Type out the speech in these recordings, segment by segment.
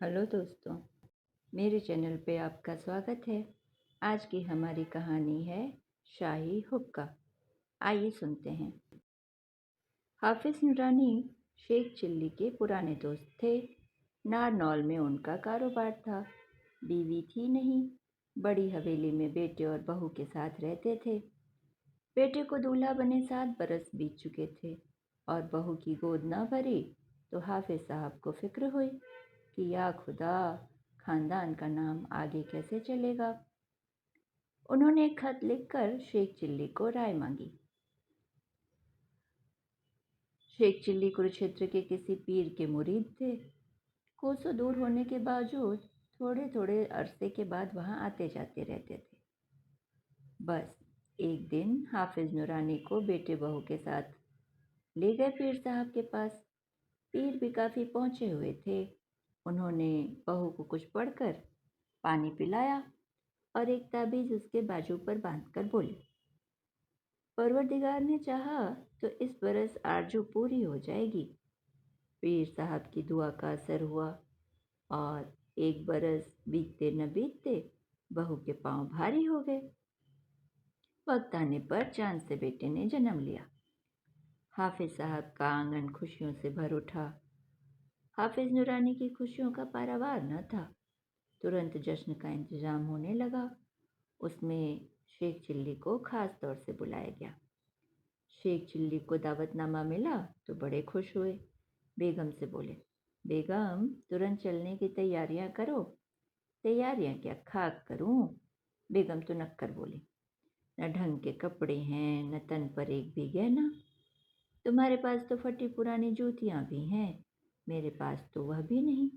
Hello दोस्तों, मेरे channel पे आपका स्वागत है। आज की हमारी कहानी है शाही हुक्का। आइए सुनते हैं। हाफिज नूरानी शेख चिल्ली के पुराने दोस्त थे। नारनौल में उनका कारोबार था। बीवी थी नहीं। बड़ी हवेली में बेटे और बहू के साथ रहते थे। बेटे को दूल्हा बने 7 बरस बीत चुके थे और बहू की गोद न भरी तो हाफिज साहब को फिक्र हुई कि या खुदा, खानदान का नाम आगे कैसे चलेगा। उन्होंने एक खत लिखकर शेख चिल्ली को राय मांगी। शेख चिल्ली कुरुक्षेत्र के किसी पीर के मुरीद थे। कोसों दूर होने के बावजूद थोड़े थोड़े अरसे के बाद वहां आते जाते रहते थे। बस एक दिन हाफिज नूरानी को बेटे बहू के साथ ले गए पीर साहब के पास। पीर भी काफ़ी पहुँचे हुए थे। उन्होंने बहू को कुछ पढ़कर पानी पिलाया और एक ताबीज़ उसके बाजू पर बांधकर बोले, परवरदिगार ने चाहा तो इस बरस आरजू पूरी हो जाएगी। पीर साहब की दुआ का असर हुआ और 1 बरस बीतते न बीतते बहू के पांव भारी हो गए। वक्त आने पर चांद से बेटे ने जन्म लिया। हाफिज साहब का आंगन खुशियों से भर उठा। हाफिज नूरानी की खुशियों का पारावार न था। तुरंत जश्न का इंतजाम होने लगा। उसमें शेख चिल्ली को खास तौर से बुलाया गया। शेख चिल्ली को दावतनामा मिला तो बड़े खुश हुए। बेगम से बोले, बेगम तुरंत चलने की तैयारियां करो। तैयारियां क्या, खाक करूं? बेगम तो नक्कर बोली, न ढंग के कपड़े हैं न तन पर एक भी गहना। तुम्हारे पास तो फटी पुरानी जूतियां भी हैं, मेरे पास तो वह भी नहीं।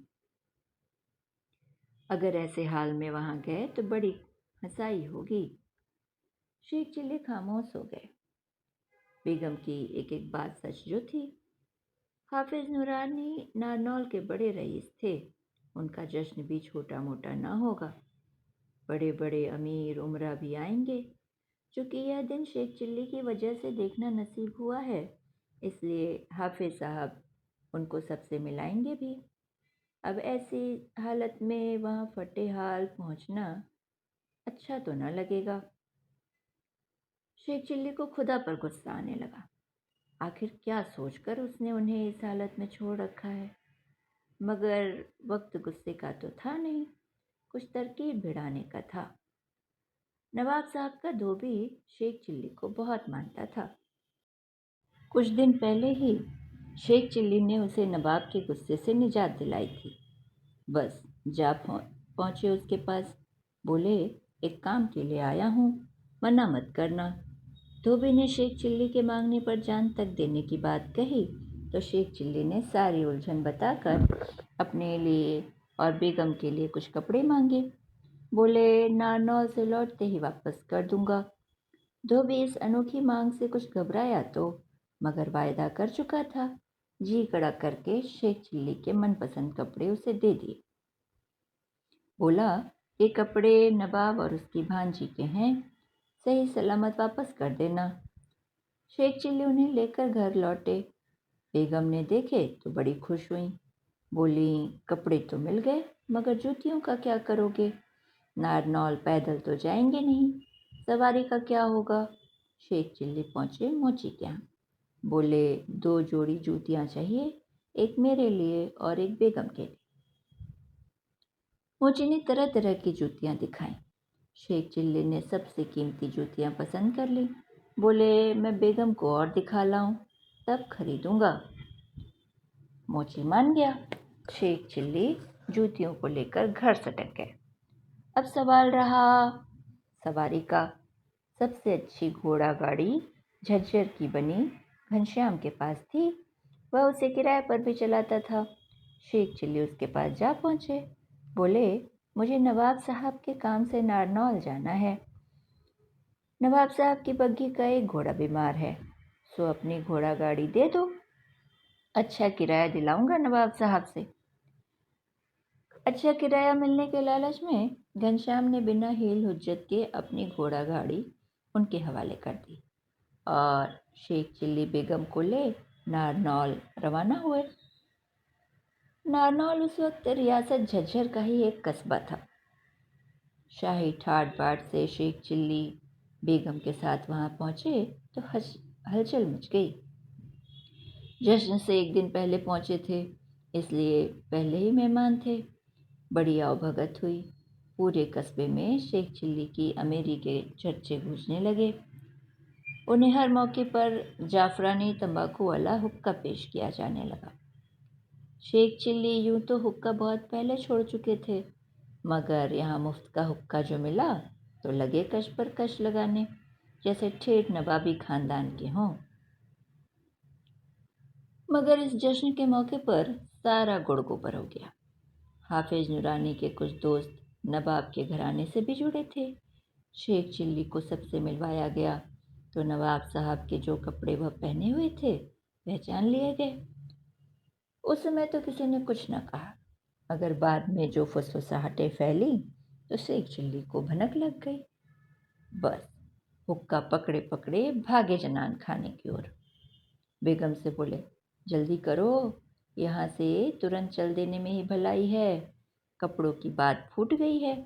अगर ऐसे हाल में वहां गए तो बड़ी हंसाई होगी। शेख चिल्ली खामोश हो गए। बेगम की एक एक बात सच जो थी। हाफिज नूरानी नारनौल के बड़े रईस थे। उनका जश्न भी छोटा मोटा ना होगा। बड़े बड़े अमीर उमरा भी आएंगे। चूंकि यह दिन शेख चिल्ली की वजह से देखना नसीब हुआ है, इसलिए हाफिज साहब उनको सबसे मिलाएंगे भी। अब ऐसी हालत में वहाँ फटे हाल पहुँचना अच्छा तो न लगेगा। शेख चिल्ली को खुदा पर गुस्सा आने लगा। आखिर क्या सोचकर उसने उन्हें इस हालत में छोड़ रखा है। मगर वक्त गुस्से का तो था नहीं, कुछ तरकीब भिड़ाने का था। नवाब साहब का धोबी शेख चिल्ली को बहुत मानता था। कुछ दिन पहले ही शेख चिल्ली ने उसे नवाब के गुस्से से निजात दिलाई थी। बस जा पहुँचे उसके पास। बोले, एक काम के लिए आया हूँ, मना मत करना। धोबी ने शेख चिल्ली के मांगने पर जान तक देने की बात कही तो शेख चिल्ली ने सारी उलझन बताकर अपने लिए और बेगम के लिए कुछ कपड़े मांगे। बोले, नारनौल से लौटते ही वापस कर दूंगा। धोबी इस अनोखी मांग से कुछ घबराया तो, मगर वायदा कर चुका था। जी कड़ा करके शेख चिल्ली के मनपसंद कपड़े उसे दे दिए। बोला, ये कपड़े नवाब और उसकी भांजी के हैं, सही सलामत वापस कर देना। शेख चिल्ली उन्हें लेकर घर लौटे। बेगम ने देखे तो बड़ी खुश हुई। बोली, कपड़े तो मिल गए, मगर जूतियों का क्या करोगे? नारनौल पैदल तो जाएंगे नहीं, सवारी का क्या होगा? शेख चिल्ली पहुंचे मोची के यहाँ। बोले, 2 जोड़ी जूतियां चाहिए, एक मेरे लिए और एक बेगम के लिए। मोची ने तरह तरह की जूतियां दिखाई। शेख चिल्ली ने सबसे कीमती जूतियां पसंद कर ली। बोले, मैं बेगम को और दिखा लाऊं, तब खरीदूंगा। मोची मान गया। शेख चिल्ली जूतियों को लेकर घर सटक गए। अब सवाल रहा सवारी का। सबसे अच्छी घोड़ा गाड़ी झज्जर की बनी घनश्याम के पास थी। वह उसे किराए पर भी चलाता था। शेख चिल्ली उसके पास जा पहुंचे। बोले, मुझे नवाब साहब के काम से नारनौल जाना है। नवाब साहब की बग्घी का एक घोड़ा बीमार है, सो अपनी घोड़ा गाड़ी दे दो। अच्छा किराया दिलाऊंगा नवाब साहब से। अच्छा किराया मिलने के लालच में घनश्याम ने बिना हील हुज्जत के अपनी घोड़ा गाड़ी उनके हवाले कर दी और शेख चिल्ली बेगम को ले नारनौल रवाना हुए। नारनौल उस वक्त रियासत झज्जर का ही एक कस्बा था। शाही ठाट बाट से शेख चिल्ली बेगम के साथ वहां पहुंचे तो हलचल मच गई। जश्न से एक दिन पहले पहुंचे थे, इसलिए पहले ही मेहमान थे। बड़ी आवभगत हुई। पूरे कस्बे में शेख चिल्ली की अमीरी के चर्चे गूंजने लगे। उन्हें हर मौके पर जाफरानी तंबाकू वाला हुक्का पेश किया जाने लगा। शेख चिल्ली यूं तो हुक्का बहुत पहले छोड़ चुके थे, मगर यहाँ मुफ्त का हुक्का जो मिला तो लगे कश पर कश लगाने, जैसे ठेठ नवाबी खानदान के हों। मगर इस जश्न के मौके पर सारा गुड़ गोबर हो गया। हाफिज नूरानी के कुछ दोस्त नवाब के घराने से भी जुड़े थे। शेख चिल्ली को सबसे मिलवाया गया तो नवाब साहब के जो कपड़े वह पहने हुए थे पहचान लिए गए। उस समय तो किसी ने कुछ न कहा, अगर बाद में जो फुसफुसाहटें फैली तो शेख चिल्ली को भनक लग गई। बस हुक्का पकड़े पकड़े भागे जनान खाने की ओर। बेगम से बोले, जल्दी करो, यहाँ से तुरंत चल देने में ही भलाई है, कपड़ों की बात फूट गई है।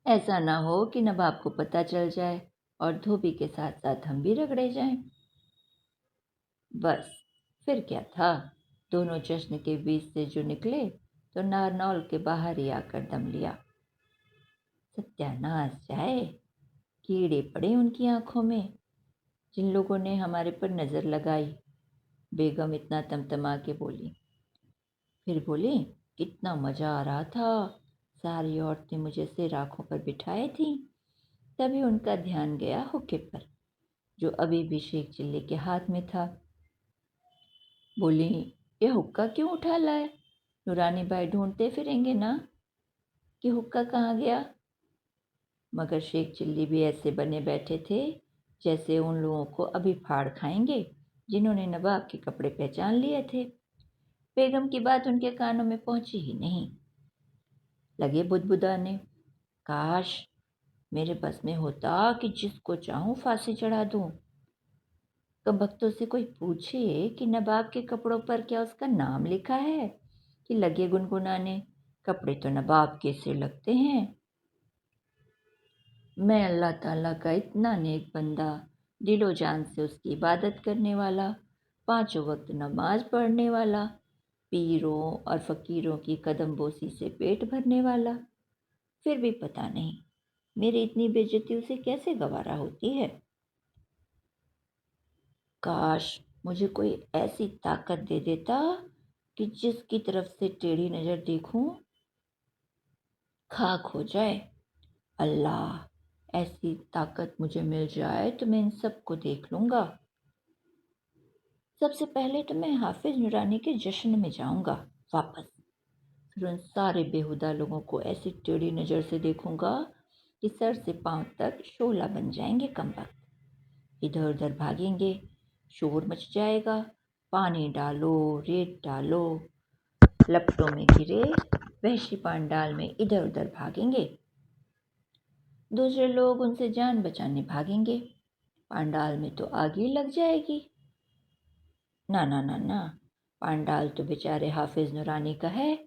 ऐसा ना हो कि नवाब को पता चल जाए और धोबी के साथ साथ हम भी रगड़े जाएं। बस फिर क्या था, दोनों जश्न के बीच से जो निकले तो नारनौल के बाहर ही आकर दम लिया। सत्यानाश जाए, कीड़े पड़े उनकी आंखों में, जिन लोगों ने हमारे पर नज़र लगाई। बेगम इतना तमतमा के बोली। फिर बोली, कितना मज़ा आ रहा था, सारी औरतें मुझे सिर आँखों पर बिठाए थीं। तभी उनका ध्यान गया हुक्के पर, जो अभी भी शेख चिल्ली के हाथ में था। बोली, ये हुक्का क्यों उठा लाए? नूरानी भाई ढूंढते फिरेंगे ना कि हुक्का कहाँ गया। मगर शेख चिल्ली भी ऐसे बने बैठे थे जैसे उन लोगों को अभी फाड़ खाएंगे जिन्होंने नवाब के कपड़े पहचान लिए थे। बेगम की बात उनके कानों में पहुंची ही नहीं। लगे बुदबुदाने, काश मेरे बस में होता कि जिसको चाहूं फांसी चढ़ा दूं। कमबख्तों से कोई पूछे कि नवाब के कपड़ों पर क्या उसका नाम लिखा है, कि लगे गुनगुनाने, कपड़े तो नवाब के से लगते हैं। मैं अल्लाह ताला का इतना नेक बंदा, दिलो जान से उसकी इबादत करने वाला, 5 वक्त नमाज पढ़ने वाला, पीरों और फ़कीरों की कदम बोसी से पेट भरने वाला, फिर भी पता नहीं मेरी इतनी बेइज्जती उसे कैसे गवारा होती है। काश मुझे कोई ऐसी ताकत दे देता कि जिसकी तरफ से टेढ़ी नज़र देखूं खाक हो जाए। अल्लाह, ऐसी ताकत मुझे मिल जाए तो मैं इन सबको देख लूँगा। सबसे पहले तो मैं हाफिज नूरानी के जश्न में जाऊँगा वापस, फिर उन सारे बेहुदा लोगों को ऐसी टेढ़ी नज़र से देखूँगा कि सर से पाँव तक शोला बन जाएंगे कमबख्त। इधर उधर भागेंगे, शोर मच जाएगा, पानी डालो, रेत डालो, लपटों में घिरे वहशी पांडाल में इधर उधर भागेंगे। दूसरे लोग उनसे जान बचाने भागेंगे, पांडाल में तो आग ही लग जाएगी। ना ना ना ना, पांडाल तो बेचारे हाफिज नूरानी का है,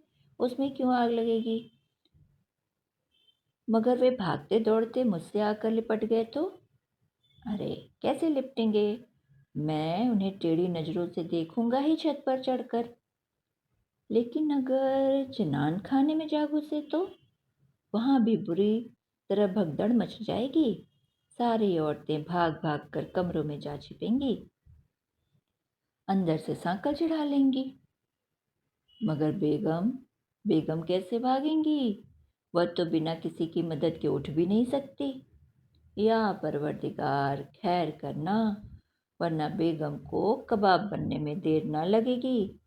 उसमें क्यों आग लगेगी। मगर वे भागते दौड़ते मुझसे आकर लिपट गए तो? अरे कैसे लिपटेंगे, मैं उन्हें टेढ़ी नज़रों से देखूंगा ही छत पर चढ़कर। लेकिन अगर जनान खाने में जा घुसे तो वहाँ भी बुरी तरह भगदड़ मच जाएगी। सारी औरतें भाग भाग कर कमरों में जा छिपेंगी, अंदर से सांकल चढ़ा लेंगी। मगर बेगम, बेगम कैसे भागेंगी, वह तो बिना किसी की मदद के उठ भी नहीं सकती। या परवरदिगार खैर करना, वरना बेगम को कबाब बनने में देर ना लगेगी।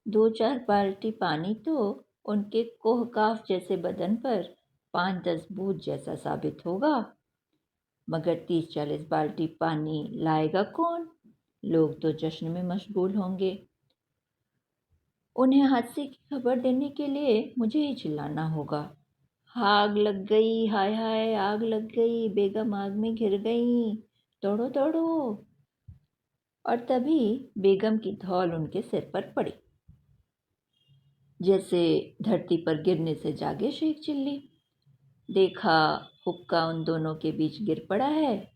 2-4 बाल्टी पानी तो उनके कोहकाफ जैसे बदन पर 5-10 बूंद जैसा साबित होगा। मगर 30-40 बाल्टी पानी लाएगा कौन? लोग तो जश्न में मशगूल होंगे। उन्हें हादसे की खबर देने के लिए मुझे ही चिल्लाना होगा, आग लग गई, हाय हाय आग लग गई, बेगम आग में घिर गई, दौड़ो दौड़ो। और तभी बेगम की धौल उनके सिर पर पड़ी। जैसे धरती पर गिरने से जागे शेख चिल्ली। देखा, हुक्का उन दोनों के बीच गिर पड़ा है,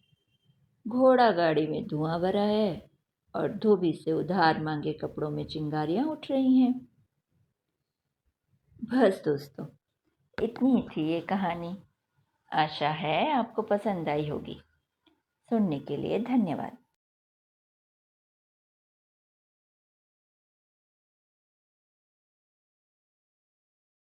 घोड़ा गाड़ी में धुआं भरा है और धोबी से उधार मांगे कपड़ों में चिंगारियां उठ रही हैं। बस दोस्तों, इतनी ही थी ये कहानी। आशा है आपको पसंद आई होगी। सुनने के लिए धन्यवाद।